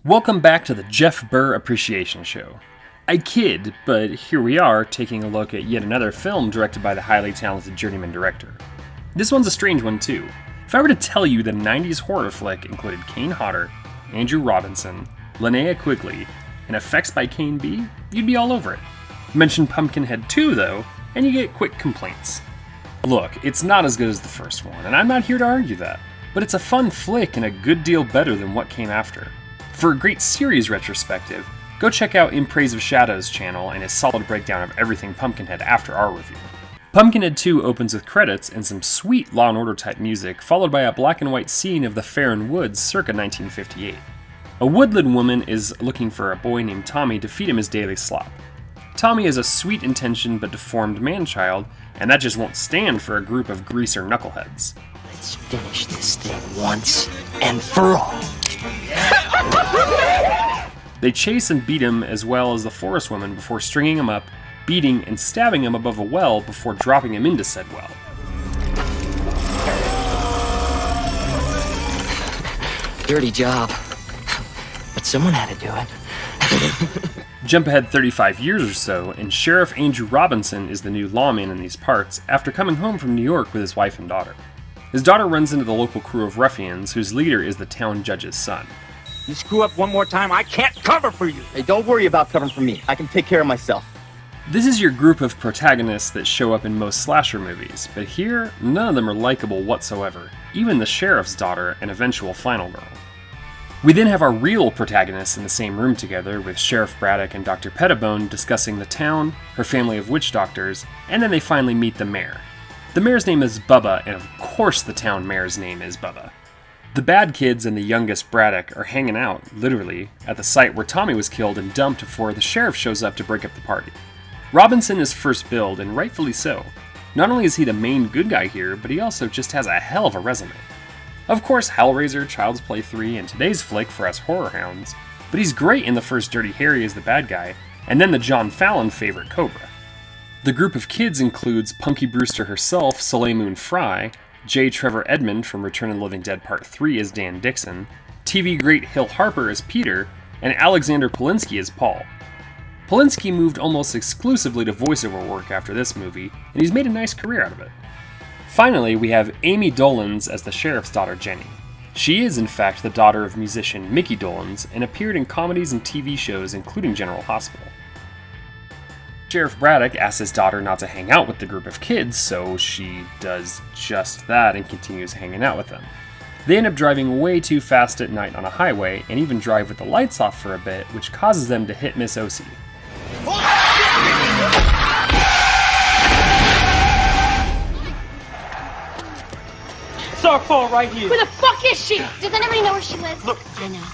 Welcome back to the Jeff Burr Appreciation Show. I kid, but here we are taking a look at yet another film directed by the highly talented journeyman director. This one's a strange one too. If I were to tell you that a 90s horror flick included Kane Hodder, Andrew Robinson, Linnea Quigley, and effects by Kane B, you'd be all over it. Mention Pumpkinhead 2 though, and you get quick complaints. Look, it's not as good as the first one, and I'm not here to argue that, but it's a fun flick and a good deal better than what came after. For a great series retrospective, go check out In Praise of Shadows channel and his solid breakdown of everything Pumpkinhead after our review. Pumpkinhead 2 opens with credits and some sweet Law & Order type music, followed by a black and white scene of the Farron Woods circa 1958. A woodland woman is looking for a boy named Tommy to feed him his daily slop. Tommy is a sweet-intentioned but deformed man-child, and that just won't stand for a group of greaser knuckleheads. Let's finish this thing once and for all. They chase and beat him as well as the forest woman before stringing him up, beating and stabbing him above a well before dropping him into said well. Dirty job. But someone had to do it. Jump ahead 35 years or so, and Sheriff Andrew Robinson is the new lawman in these parts after coming home from New York with his wife and daughter. His daughter runs into the local crew of ruffians whose leader is the town judge's son. You screw up one more time, I can't cover for you. Hey, don't worry about covering for me. I can take care of myself. This is your group of protagonists that show up in most slasher movies, but here, none of them are likable whatsoever, even the sheriff's daughter and eventual final girl. We then have our real protagonists in the same room together, with Sheriff Braddock and Dr. Pettibone discussing the town, her family of witch doctors, and then they finally meet the mayor. The mayor's name is Bubba, and of course the town mayor's name is Bubba. The bad kids and the youngest Braddock are hanging out, literally, at the site where Tommy was killed and dumped before the sheriff shows up to break up the party. Robinson is first billed, and rightfully so. Not only is he the main good guy here, but he also just has a hell of a resume. Of course, Hellraiser, Child's Play 3, and today's flick for us horror hounds, but he's great in the first Dirty Harry as the bad guy, and then the John Fallon favorite Cobra. The group of kids includes Punky Brewster herself, Soleil Moon Frye, J. Trevor Edmond from Return of the Living Dead Part 3 as Dan Dixon, TV great Hill Harper as Peter, and Alexander Polinsky as Paul. Polinsky moved almost exclusively to voiceover work after this movie, and he's made a nice career out of it. Finally, we have Amy Dolenz as the sheriff's daughter Jenny. She is in fact the daughter of musician Mickey Dolenz and appeared in comedies and TV shows including General Hospital. Sheriff Braddock asks his daughter not to hang out with the group of kids, so she does just that and continues hanging out with them. They end up driving way too fast at night on a highway, and even drive with the lights off for a bit, which causes them to hit Miss Osi. It's our fault right here. Where the fuck is she? Does anybody know where she lives? Look. I know.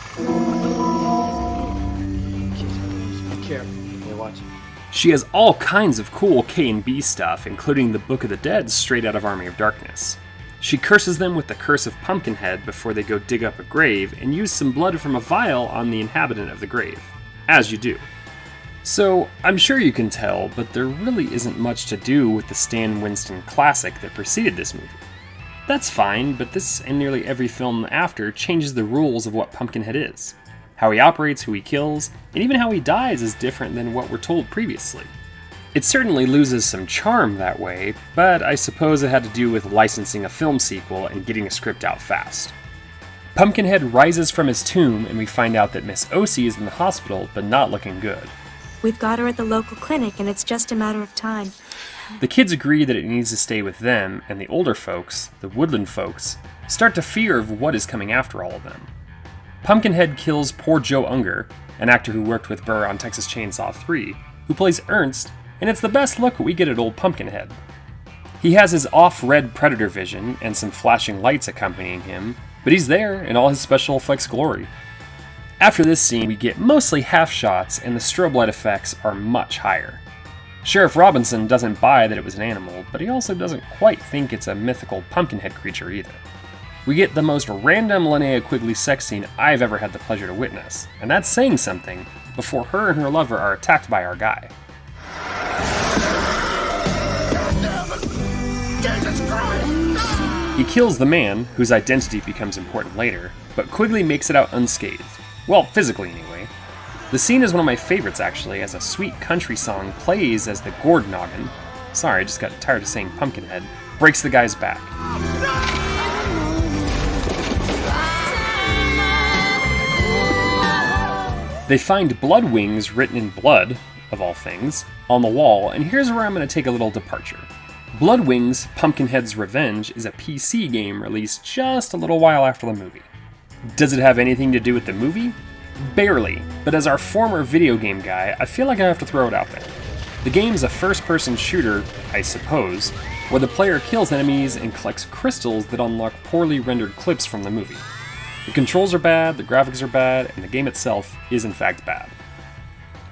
Be careful. They're watching. She has all kinds of cool K&B stuff, including the Book of the Dead straight out of Army of Darkness. She curses them with the curse of Pumpkinhead before they go dig up a grave and use some blood from a vial on the inhabitant of the grave. As you do. So, I'm sure you can tell, but there really isn't much to do with the Stan Winston classic that preceded this movie. That's fine, but this and nearly every film after changes the rules of what Pumpkinhead is. How he operates, who he kills, and even how he dies is different than what we're told previously. It certainly loses some charm that way, but I suppose it had to do with licensing a film sequel and getting a script out fast. Pumpkinhead rises from his tomb and we find out that Miss Osi is in the hospital, but not looking good. We've got her at the local clinic, and it's just a matter of time. The kids agree that it needs to stay with them, and the older folks, the woodland folks, start to fear of what is coming after all of them. Pumpkinhead kills poor Joe Unger, an actor who worked with Burr on Texas Chainsaw 3, who plays Ernst, and it's the best look we get at old Pumpkinhead. He has his off-red predator vision and some flashing lights accompanying him, but he's there in all his special effects glory. After this scene, we get mostly half shots, and the strobe light effects are much higher. Sheriff Robinson doesn't buy that it was an animal, but he also doesn't quite think it's a mythical Pumpkinhead creature either. We get the most random Linnea Quigley sex scene I've ever had the pleasure to witness, and that's saying something before her and her lover are attacked by our guy. He kills the man, whose identity becomes important later, but Quigley makes it out unscathed. Well, physically anyway. The scene is one of my favorites actually, as a sweet country song plays as the gourd noggin, sorry, I just got tired of saying Pumpkinhead, breaks the guy's back. They find blood wings written in blood, of all things, on the wall, and here's where I'm going to take a little departure. Blood Wings, Pumpkinhead's Revenge is a PC game released just a little while after the movie. Does it have anything to do with the movie? Barely, but as our former video game guy, I feel like I have to throw it out there. The game's a first-person shooter, I suppose, where the player kills enemies and collects crystals that unlock poorly rendered clips from the movie. The controls are bad, the graphics are bad, and the game itself is in fact bad.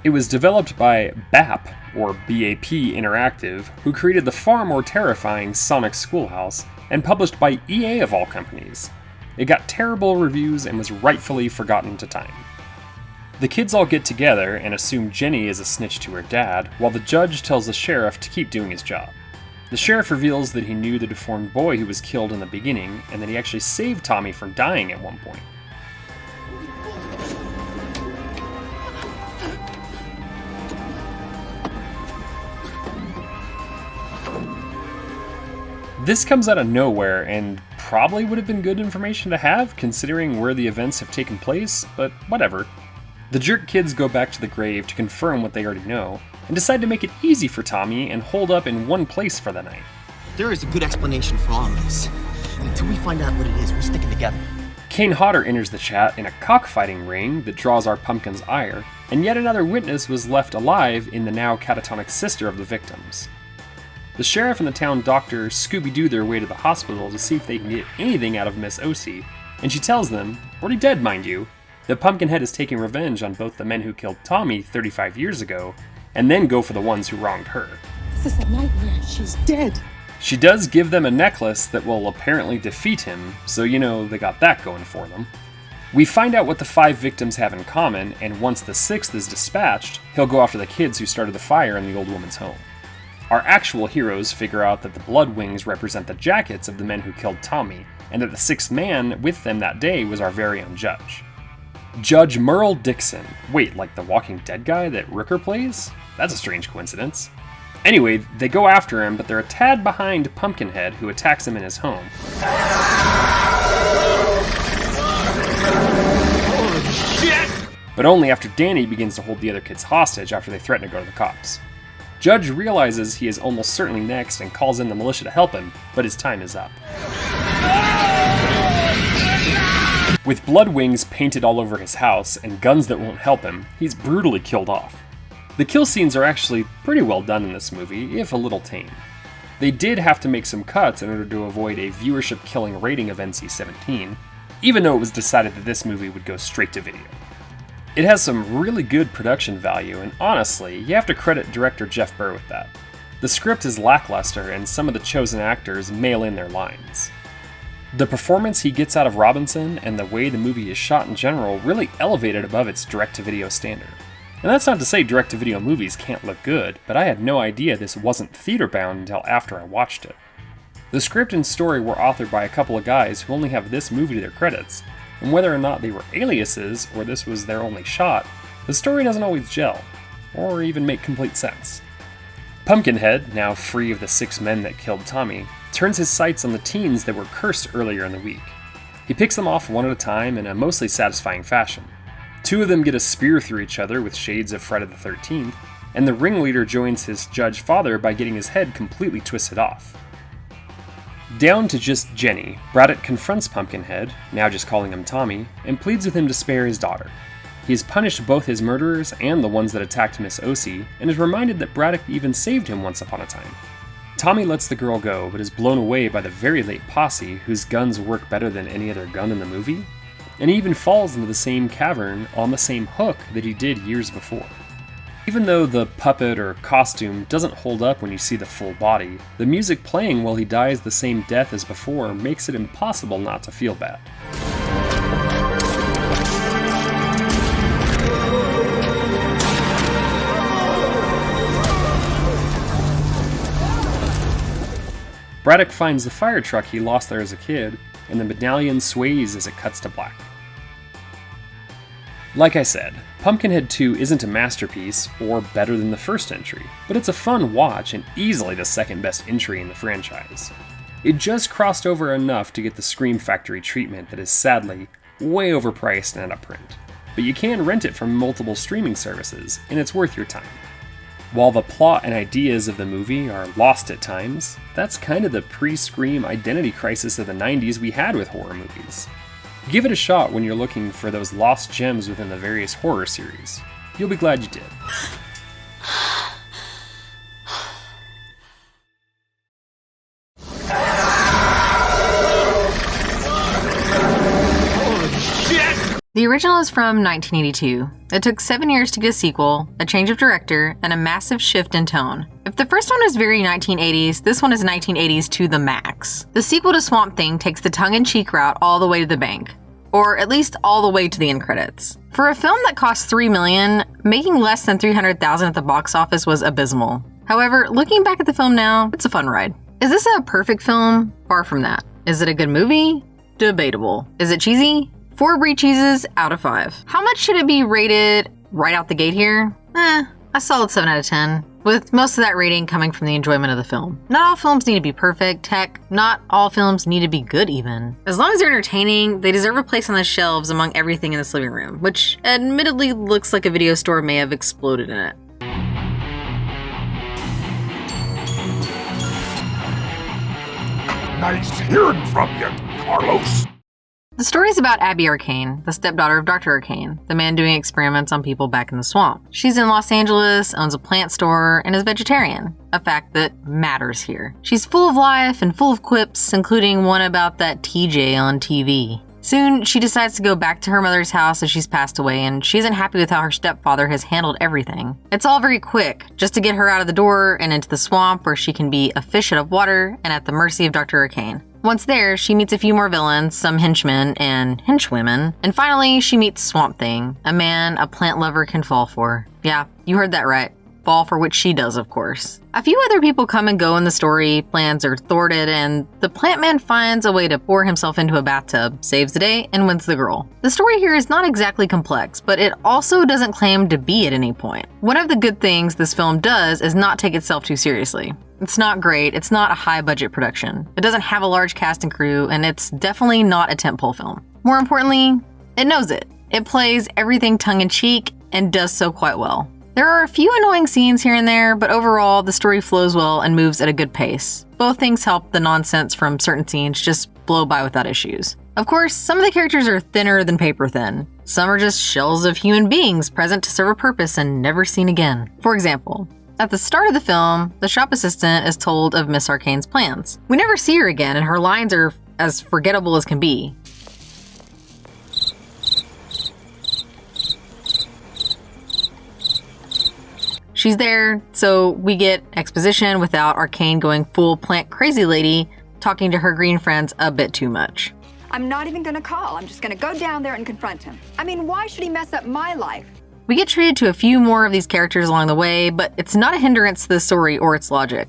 It was developed by BAP, or BAP Interactive, who created the far more terrifying Sonic Schoolhouse, and published by EA of all companies. It got terrible reviews and was rightfully forgotten to time. The kids all get together and assume Jenny is a snitch to her dad, while the judge tells the sheriff to keep doing his job. The sheriff reveals that he knew the deformed boy who was killed in the beginning, and that he actually saved Tommy from dying at one point. This comes out of nowhere and probably would have been good information to have considering where the events have taken place, but whatever. The jerk kids go back to the grave to confirm what they already know, and decide to make it easy for Tommy and hold up in one place for the night. There is a good explanation for all of this. Until we find out what it is, we're sticking together. Kane Hodder enters the chat in a cockfighting ring that draws our pumpkin's ire, and yet another witness was left alive in the now catatonic sister of the victims. The sheriff and the town doctor Scooby-Doo their way to the hospital to see if they can get anything out of Miss O.C., and she tells them, already dead mind you, that Pumpkinhead is taking revenge on both the men who killed Tommy 35 years ago, and then go for the ones who wronged her. This is a nightmare. She's dead. She does give them a necklace that will apparently defeat him, so you know they got that going for them. We find out what the 5 victims have in common, and once the 6th is dispatched, he'll go after the kids who started the fire in the old woman's home. Our actual heroes figure out that the blood wings represent the jackets of the men who killed Tommy, and that the 6th man with them that day was our very own judge. Judge Merle Dixon. Wait, like the Walking Dead guy that Rooker plays? That's a strange coincidence. Anyway, they go after him, but they're a tad behind Pumpkinhead, who attacks him in his home. Holy shit! But only after Danny begins to hold the other kids hostage after they threaten to go to the cops. Judge realizes he is almost certainly next and calls in the militia to help him, but his time is up. With blood wings painted all over his house and guns that won't help him, he's brutally killed off. The kill scenes are actually pretty well done in this movie, if a little tame. They did have to make some cuts in order to avoid a viewership-killing rating of NC-17, even though it was decided that this movie would go straight to video. It has some really good production value, and honestly, you have to credit director Jeff Burr with that. The script is lackluster, and some of the chosen actors mail in their lines. The performance he gets out of Robinson and the way the movie is shot in general really elevate it above its direct-to-video standard. And that's not to say direct-to-video movies can't look good, but I had no idea this wasn't theater-bound until after I watched it. The script and story were authored by a couple of guys who only have this movie to their credits, and whether or not they were aliases or this was their only shot, the story doesn't always gel, or even make complete sense. Pumpkinhead, now free of the 6 men that killed Tommy, turns his sights on the teens that were cursed earlier in the week. He picks them off one at a time in a mostly satisfying fashion. 2 of them get a spear through each other with shades of Friday the 13th, and the ringleader joins his judge father by getting his head completely twisted off. Down to just Jenny, Braddock confronts Pumpkinhead, now just calling him Tommy, and pleads with him to spare his daughter. He has punished both his murderers and the ones that attacked Miss O.C., and is reminded that Braddock even saved him once upon a time. Tommy lets the girl go, but is blown away by the very late posse, whose guns work better than any other gun in the movie, and he even falls into the same cavern on the same hook that he did years before. Even though the puppet or costume doesn't hold up when you see the full body, the music playing while he dies the same death as before makes it impossible not to feel bad. Braddock finds the fire truck he lost there as a kid, and the medallion sways as it cuts to black. Like I said, Pumpkinhead 2 isn't a masterpiece or better than the first entry, but it's a fun watch and easily the second best entry in the franchise. It just crossed over enough to get the Scream Factory treatment that is sadly way overpriced and out of print, but you can rent it from multiple streaming services, and it's worth your time. While the plot and ideas of the movie are lost at times, that's kind of the pre-Scream identity crisis of the 90s we had with horror movies. Give it a shot when you're looking for those lost gems within the various horror series. You'll be glad you did. The original is from 1982. It took 7 years to get a sequel, a change of director, and a massive shift in tone. If the first one was very 1980s, this one is 1980s to the max. The sequel to Swamp Thing takes the tongue-in-cheek route all the way to the bank, or at least all the way to the end credits. For a film that cost $3 million, making less than $300,000 at the box office was abysmal. However, looking back at the film now, it's a fun ride. Is this a perfect film? Far from that. Is it a good movie? Debatable. Is it cheesy? 4 brie cheeses out of 5. How much should it be rated right out the gate here? A solid 7 out of 10, with most of that rating coming from the enjoyment of the film. Not all films need to be perfect, heck, not all films need to be good even. As long as they're entertaining, they deserve a place on the shelves among everything in this living room, which admittedly looks like a video store may have exploded in it. Nice hearing from you, Carlos. The story is about Abby Arcane, the stepdaughter of Dr. Arcane, the man doing experiments on people back in the swamp. She's in Los Angeles, owns a plant store, and is vegetarian, a fact that matters here. She's full of life and full of quips, including one about that TJ on TV. Soon, she decides to go back to her mother's house as she's passed away, and she isn't happy with how her stepfather has handled everything. It's all very quick, just to get her out of the door and into the swamp where she can be a fish out of water and at the mercy of Dr. Arcane. Once there, she meets a few more villains, some henchmen and henchwomen, and finally she meets Swamp Thing, a man a plant lover can fall for. Yeah, you heard that right. Fall for which she does, of course. A few other people come and go in the story, plans are thwarted, and the plant man finds a way to pour himself into a bathtub, saves the day, and wins the girl. The story here is not exactly complex, but it also doesn't claim to be at any point. One of the good things this film does is not take itself too seriously. It's not great, it's not a high-budget production. It doesn't have a large cast and crew, and it's definitely not a tentpole film. More importantly, it knows it. It plays everything tongue-in-cheek and does so quite well. There are a few annoying scenes here and there, but overall, the story flows well and moves at a good pace. Both things help the nonsense from certain scenes just blow by without issues. Of course, some of the characters are thinner than paper thin. Some are just shells of human beings present to serve a purpose and never seen again. For example, at the start of the film, the shop assistant is told of Miss Arcane's plans. We never see her again, and her lines are as forgettable as can be. She's there, so we get exposition without Arcane going full plant crazy lady, talking to her green friends a bit too much. I'm not even gonna call. I'm just gonna go down there and confront him. I mean, why should he mess up my life? We get treated to a few more of these characters along the way, but it's not a hindrance to the story or its logic.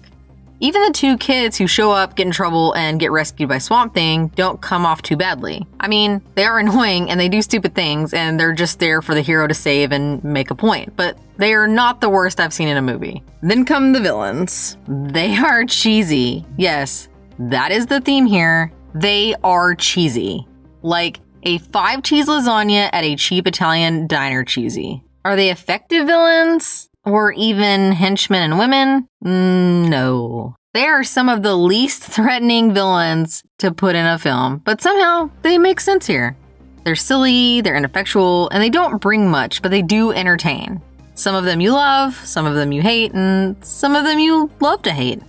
Even the 2 kids who show up, get in trouble, and get rescued by Swamp Thing don't come off too badly. I mean, they are annoying and they do stupid things, and they're just there for the hero to save and make a point, but they are not the worst I've seen in a movie. Then come the villains. They are cheesy. Yes, that is the theme here. They are cheesy. Like a 5-cheese lasagna at a cheap Italian diner cheesy. Are they effective villains? Or even henchmen and women? No. They are some of the least threatening villains to put in a film, but somehow they make sense here. They're silly, they're ineffectual, and they don't bring much, but they do entertain. Some of them you love, some of them you hate, and some of them you love to hate.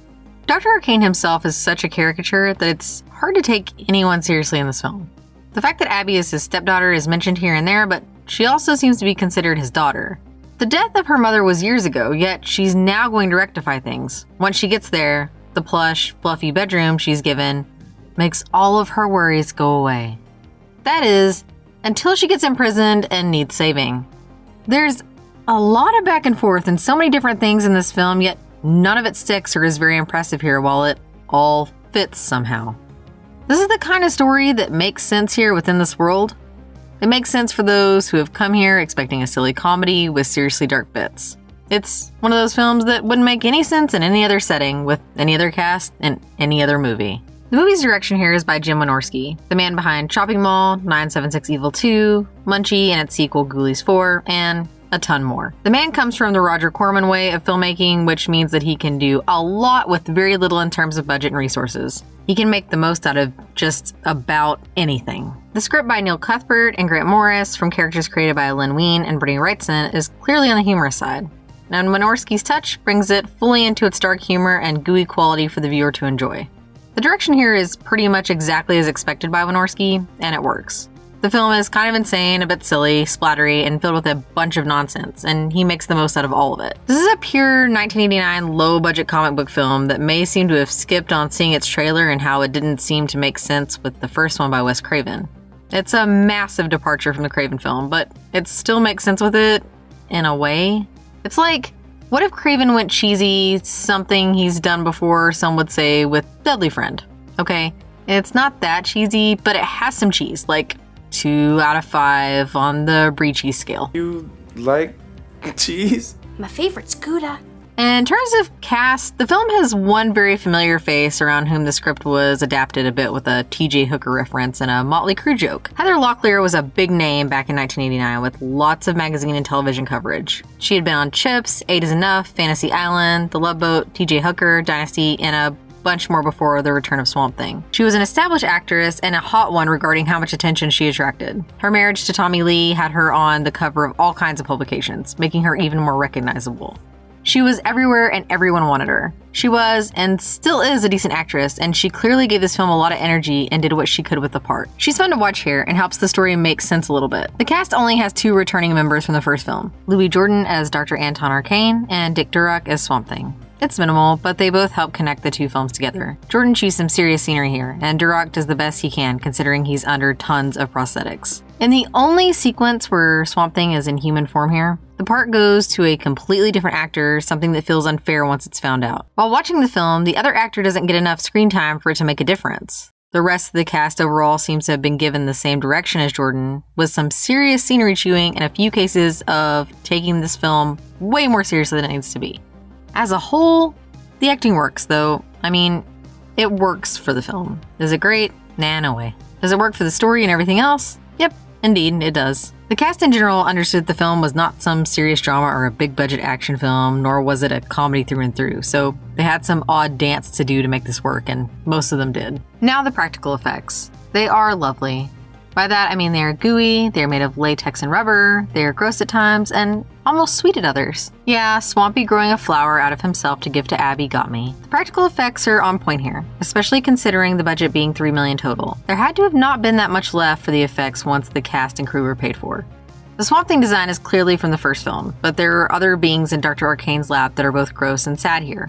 Dr. Arcane himself is such a caricature that it's hard to take anyone seriously in this film. The fact that Abby is his stepdaughter is mentioned here and there, but she also seems to be considered his daughter. The death of her mother was years ago, yet she's now going to rectify things. Once she gets there, the plush, fluffy bedroom she's given makes all of her worries go away. That is, until she gets imprisoned and needs saving. There's a lot of back and forth and so many different things in this film, yet none of it sticks or is very impressive here while it all fits somehow. This is the kind of story that makes sense here within this world. It makes sense for those who have come here expecting a silly comedy with seriously dark bits. It's one of those films that wouldn't make any sense in any other setting with any other cast in any other movie. The movie's direction here is by Jim Wynorski, the man behind Chopping Mall, 976 Evil 2, Munchie and its sequel Ghoulies 4, and a ton more. The man comes from the Roger Corman way of filmmaking, which means that he can do a lot with very little in terms of budget and resources. He can make the most out of just about anything. The script by Neil Cuthbert and Grant Morris, from characters created by Lynn Wein and Brittany Wrightson, is clearly on the humorous side. And Wynorski's touch brings it fully into its dark humor and gooey quality for the viewer to enjoy. The direction here is pretty much exactly as expected by Wynorski, and it works. The film is kind of insane, a bit silly, splattery, and filled with a bunch of nonsense, and he makes the most out of all of it. This is a pure 1989 low-budget comic book film that may seem to have skipped on seeing its trailer and how it didn't seem to make sense with the first one by Wes Craven. It's a massive departure from the Craven film, but it still makes sense with it, in a way. It's like, what if Craven went cheesy, something he's done before, some would say, with Deadly Friend? Okay, it's not that cheesy, but it has some cheese, like 2 out of 5 on the brie cheese scale. You like cheese? My favorite's Gouda. In terms of cast, the film has one very familiar face around whom the script was adapted a bit with a T.J. Hooker reference and a Motley Crue joke. Heather Locklear was a big name back in 1989 with lots of magazine and television coverage. She had been on Chips, 8 is Enough, Fantasy Island, The Love Boat, T.J. Hooker, Dynasty, and a bunch more before the return of Swamp Thing. She was an established actress and a hot one regarding how much attention she attracted. Her marriage to Tommy Lee had her on the cover of all kinds of publications, making her even more recognizable. She was everywhere and everyone wanted her. She was, and still is, a decent actress, and she clearly gave this film a lot of energy and did what she could with the part. She's fun to watch here and helps the story make sense a little bit. The cast only has 2 returning members from the first film, Louis Jordan as Dr. Anton Arcane and Dick Durock as Swamp Thing. It's minimal, but they both help connect the 2 films together. Jordan chews some serious scenery here, and Durock does the best he can considering he's under tons of prosthetics. In the only sequence where Swamp Thing is in human form here, the part goes to a completely different actor, something that feels unfair once it's found out. While watching the film, the other actor doesn't get enough screen time for it to make a difference. The rest of the cast overall seems to have been given the same direction as Jordan, with some serious scenery chewing and a few cases of taking this film way more seriously than it needs to be. As a whole, the acting works, though. I mean, it works for the film. Is it great? Nah, no way. Does it work for the story and everything else? Yep, indeed, it does. The cast in general understood the film was not some serious drama or a big-budget action film, nor was it a comedy through and through, so they had some odd dance to do to make this work, and most of them did. Now the practical effects. They are lovely. By that, I mean they are gooey, they are made of latex and rubber, they are gross at times, and almost sweet at others. Yeah, Swampy growing a flower out of himself to give to Abby got me. The practical effects are on point here, especially considering the budget being $3 million total. There had to have not been that much left for the effects once the cast and crew were paid for. The Swamp Thing design is clearly from the first film, but there are other beings in Dr. Arcane's lab that are both gross and sad here.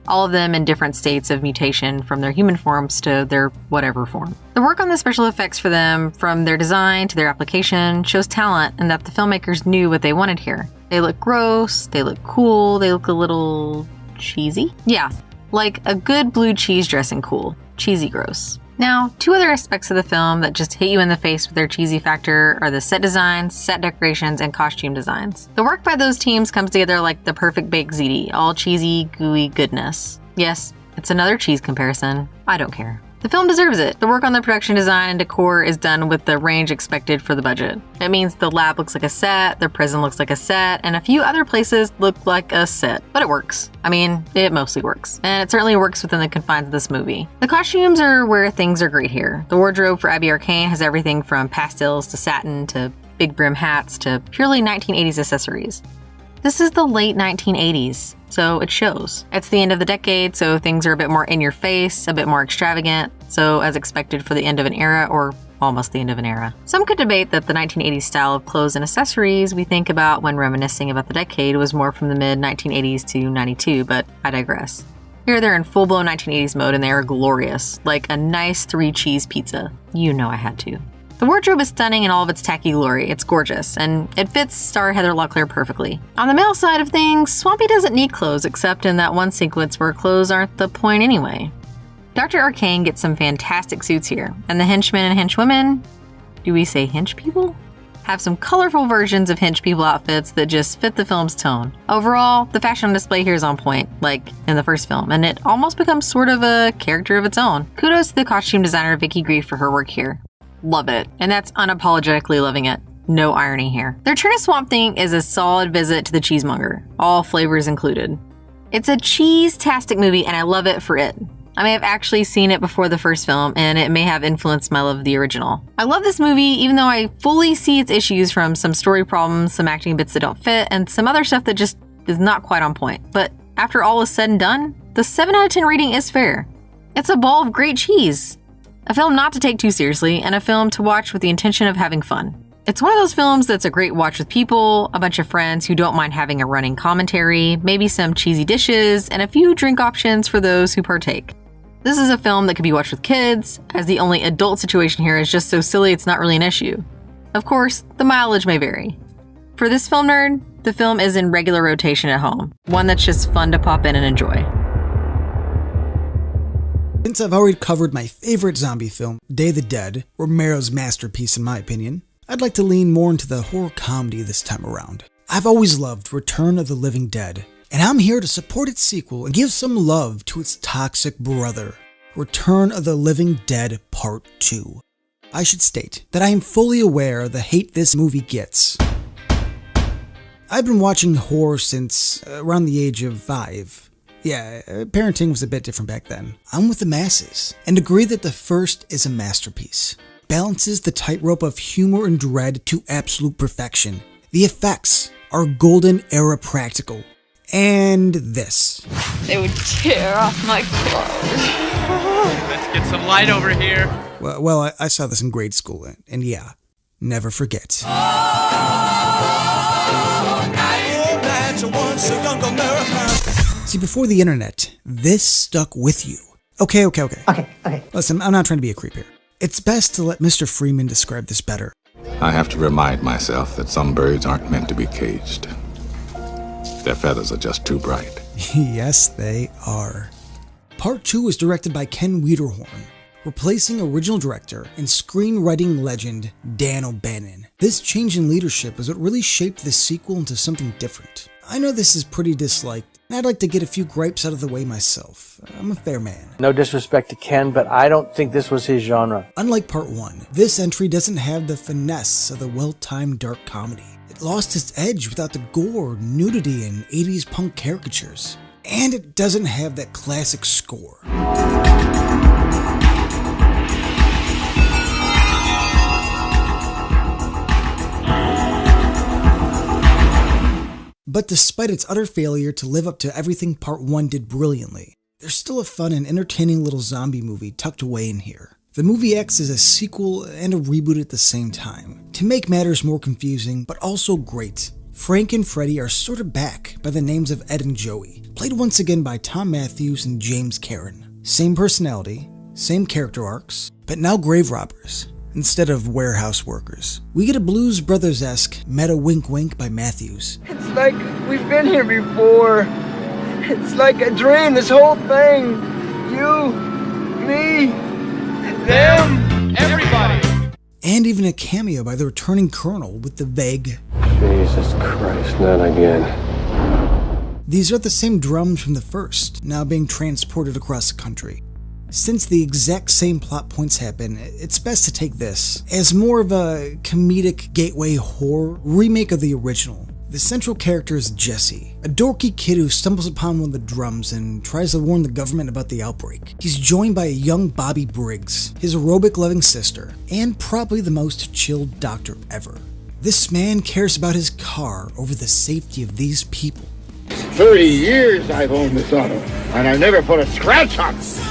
All of them in different states of mutation from their human forms to their whatever form. The work on the special effects for them, from their design to their application, shows talent and that the filmmakers knew what they wanted here. They look gross, they look cool, they look a little cheesy? Yeah, like a good blue cheese dressing cool. Cheesy gross. Now, 2 other aspects of the film that just hit you in the face with their cheesy factor are the set designs, set decorations, and costume designs. The work by those teams comes together like the perfect baked ziti, all cheesy, gooey goodness. Yes, it's another cheese comparison. I don't care. The film deserves it. The work on the production design and decor is done with the range expected for the budget. It means the lab looks like a set, the prison looks like a set, and a few other places look like a set. But it works. I mean, it mostly works. And it certainly works within the confines of this movie. The costumes are where things are great here. The wardrobe for Abby Arcane has everything from pastels to satin to big brim hats to purely 1980s accessories. This is the late 1980s, so it shows. It's the end of the decade, so things are a bit more in your face, a bit more extravagant, so as expected for the end of an era, or almost the end of an era. Some could debate that the 1980s style of clothes and accessories we think about when reminiscing about the decade was more from the mid-1980s to 92, but I digress. Here they're in full-blown 1980s mode and they are glorious, like a nice 3-cheese pizza. You know I had to. The wardrobe is stunning in all of its tacky glory. It's gorgeous, and it fits star Heather Locklear perfectly. On the male side of things, Swampy doesn't need clothes except in that one sequence where clothes aren't the point anyway. Dr. Arcane gets some fantastic suits here, and the henchmen and henchwomen, do we say hench people? have some colorful versions of hench people outfits that just fit the film's tone. Overall, the fashion on display here is on point, like in the first film, and it almost becomes sort of a character of its own. Kudos to the costume designer Vicky Grief for her work here. Love it. And that's unapologetically loving it. No irony here. The Return of Swamp Thing is a solid visit to the cheesemonger, all flavors included. It's a cheese-tastic movie, and I love it for it. I may have actually seen it before the first film, and it may have influenced my love of the original. I love this movie, even though I fully see its issues from some story problems, some acting bits that don't fit, and some other stuff that just is not quite on point. But after all is said and done, the 7 out of 10 rating is fair. It's a ball of great cheese. A film not to take too seriously, and a film to watch with the intention of having fun. It's one of those films that's a great watch with people, a bunch of friends who don't mind having a running commentary, maybe some cheesy dishes, and a few drink options for those who partake. This is a film that could be watched with kids, as the only adult situation here is just so silly it's not really an issue. Of course, the mileage may vary. For this film nerd, the film is in regular rotation at home, one that's just fun to pop in and enjoy. Since I've already covered my favorite zombie film, Day of the Dead, Romero's masterpiece in my opinion, I'd like to lean more into the horror comedy this time around. I've always loved Return of the Living Dead, and I'm here to support its sequel and give some love to its toxic brother, Return of the Living Dead Part 2. I should state that I am fully aware of the hate this movie gets. I've been watching horror since around the age of 5. Yeah, parenting was a bit different back then. I'm with the masses, and agree that the first is a masterpiece. Balances the tightrope of humor and dread to absolute perfection. The effects are golden era practical. And this. They would tear off my clothes. Let's get some light over here. Well, I saw this in grade school, and yeah, never forget. See, before the internet, this stuck with you. Okay. Listen, I'm not trying to be a creep here. It's best to let Mr. Freeman describe this better. I have to remind myself that some birds aren't meant to be caged. Their feathers are just too bright. Yes, they are. Part 2 is directed by Ken Wiederhorn, replacing original director and screenwriting legend Dan O'Bannon. This change in leadership is what really shaped this sequel into something different. I know this is pretty disliked, and I'd like to get a few gripes out of the way myself. I'm a fair man. No disrespect to Ken, but I don't think this was his genre. Unlike Part 1, this entry doesn't have the finesse of the well-timed dark comedy. It lost its edge without the gore, nudity, and 80s punk caricatures. And it doesn't have that classic score. But despite its utter failure to live up to everything Part 1 did brilliantly, there's still a fun and entertaining little zombie movie tucked away in here. The movie acts as a sequel and a reboot at the same time, to make matters more confusing, but also great. Frank and Freddy are sort of back by the names of Ed and Joey, played once again by Tom Matthews and James Karen. Same personality, same character arcs, but now grave robbers instead of warehouse workers. We get a Blues Brothers-esque meta wink-wink by Matthews. It's like we've been here before. It's like a dream, this whole thing. You, me, them, everybody. And even a cameo by the returning Colonel with the vague, Jesus Christ, not again. These are the same drums from the first, now being transported across the country. Since the exact same plot points happen, it's best to take this as more of a comedic gateway horror remake of the original. The central character is Jesse, a dorky kid who stumbles upon one of the drums and tries to warn the government about the outbreak. He's joined by a young Bobby Briggs, his aerobic-loving sister, and probably the most chilled doctor ever. This man cares about his car over the safety of these people. 30 years I've owned this auto, and I've never put a scratch on it.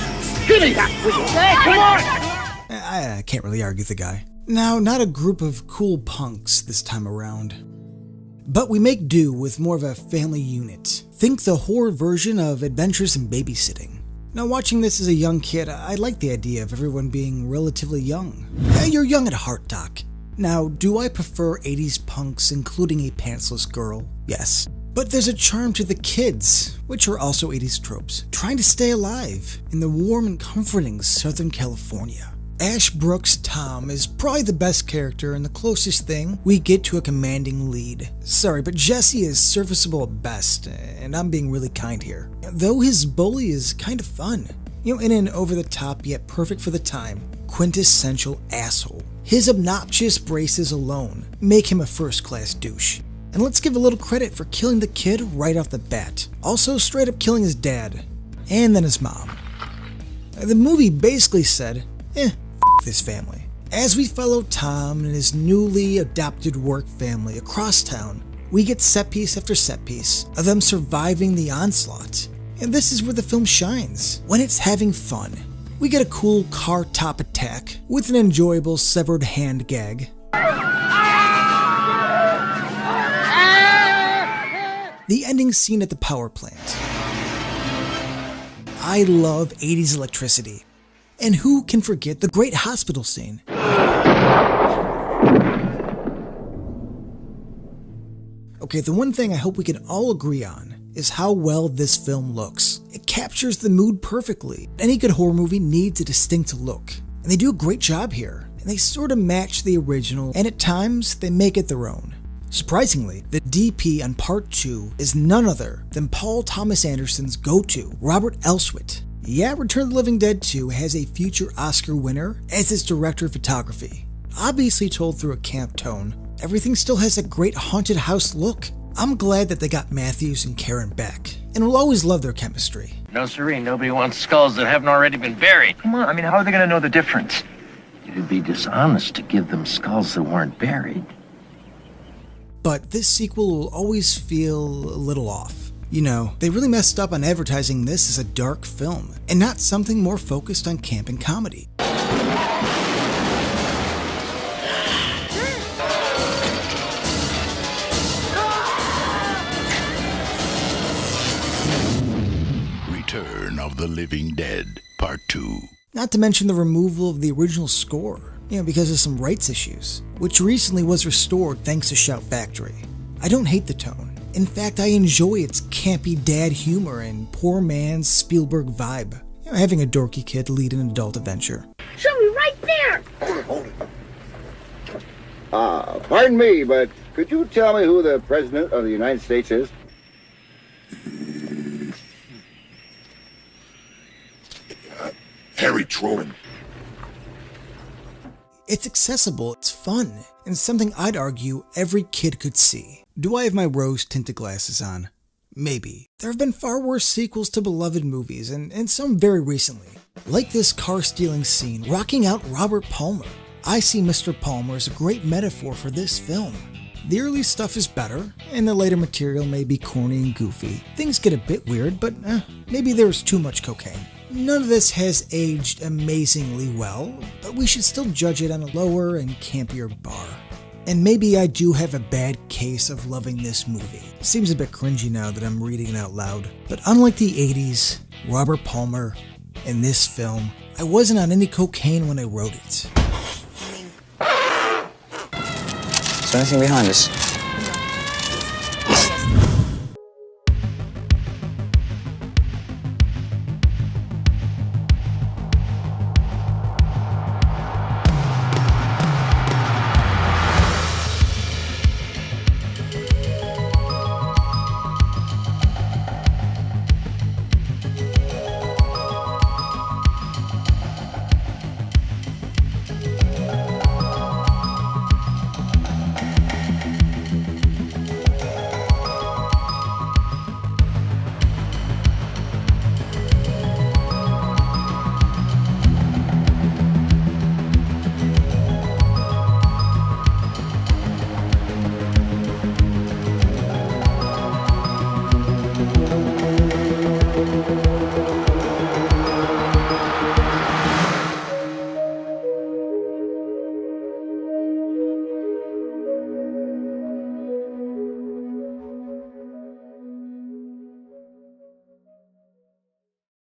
Give me that, will you? Hey, come on! I can't really argue with the guy. Now, not a group of cool punks this time around. But we make do with more of a family unit. Think the horror version of Adventures in Babysitting. Now, watching this as a young kid, I like the idea of everyone being relatively young. You're young at heart, Doc. Now, do I prefer 80s punks including a pantsless girl? Yes. But there's a charm to the kids, which are also 80s tropes, trying to stay alive in the warm and comforting Southern California. Ashbrook's Tom is probably the best character and the closest thing we get to a commanding lead. Sorry, but Jesse is serviceable at best, and I'm being really kind here. Though his bully is kind of fun. In an over-the-top yet perfect for the time, quintessential asshole. His obnoxious braces alone make him a first-class douche. And let's give a little credit for killing the kid right off the bat. Also straight up killing his dad, and then his mom. The movie basically said, f this family. As we follow Tom and his newly adopted work family across town, we get set piece after set piece of them surviving the onslaught. And this is where the film shines, when it's having fun. We get a cool car top attack with an enjoyable severed hand gag. The ending scene at the power plant. I love 80s electricity. And who can forget the great hospital scene? Okay, the one thing I hope we can all agree on is how well this film looks. It captures the mood perfectly. Any good horror movie needs a distinct look, and they do a great job here. And they sort of match the original, and at times they make it their own. Surprisingly, the DP on Part 2 is none other than Paul Thomas Anderson's go-to, Robert Elswit. Yeah, Return of the Living Dead 2 has a future Oscar winner as its director of photography. Obviously told through a camp tone, everything still has a great haunted house look. I'm glad that they got Matthews and Karen back, and will always love their chemistry. No, siree, nobody wants skulls that haven't already been buried. Come on, how are they going to know the difference? It'd be dishonest to give them skulls that weren't buried. But this sequel will always feel a little off. They really messed up on advertising this as a dark film, and not something more focused on camp and comedy. Return of the Living Dead, Part 2. Not to mention the removal of the original score, because of some rights issues, which recently was restored thanks to Shout Factory. I don't hate the tone. In fact, I enjoy its campy dad humor and poor man's Spielberg vibe. Having a dorky kid lead an adult adventure. Show me right there! Hold it. Pardon me, but could you tell me who the President of the United States is? Harry Truman. It's accessible, it's fun, and something I'd argue every kid could see. Do I have my rose-tinted glasses on? Maybe. There have been far worse sequels to beloved movies, and some very recently. Like this car-stealing scene, rocking out Robert Palmer. I see Mr. Palmer as a great metaphor for this film. The early stuff is better, and the later material may be corny and goofy. Things get a bit weird, but maybe there's too much cocaine. None of this has aged amazingly well, but we should still judge it on a lower and campier bar. And maybe I do have a bad case of loving this movie. It seems a bit cringy now that I'm reading it out loud. But unlike the 80s, Robert Palmer, and this film, I wasn't on any cocaine when I wrote it. Is there anything behind us?